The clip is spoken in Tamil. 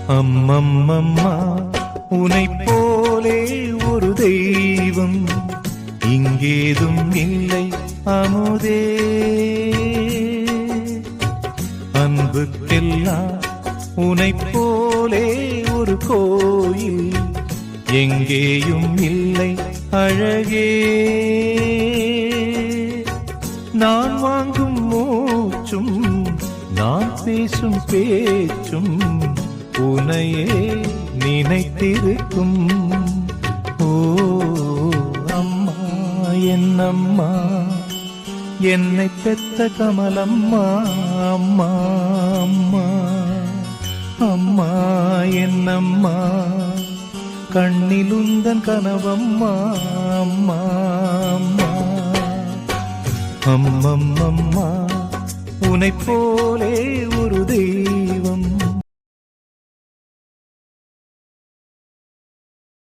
அம்மம்மம்மா உனைப் போலே ஒரு தெய்வம் இங்கேதும் இல்லை அமுதே. அன்புக்கெல்லாம் உனைப் போலே ஒரு கோயில் எங்கேயும் இல்லை அழகே. நான் வாங்கும் மூச்சும் நான் பேசும் பேச்சும் உனையே நினைத்திருக்கும். ஓ அம்மா என்னம்மா என்னை பெத்த கமலம்மா. அம்மா அம்மா அம்மா என்னம்மா கண்ணிலுந்தன் கனவம்மா. அம்மா அம்மா அம்மம்மம்மா உனைப் போலே ஒரு தெய்வம்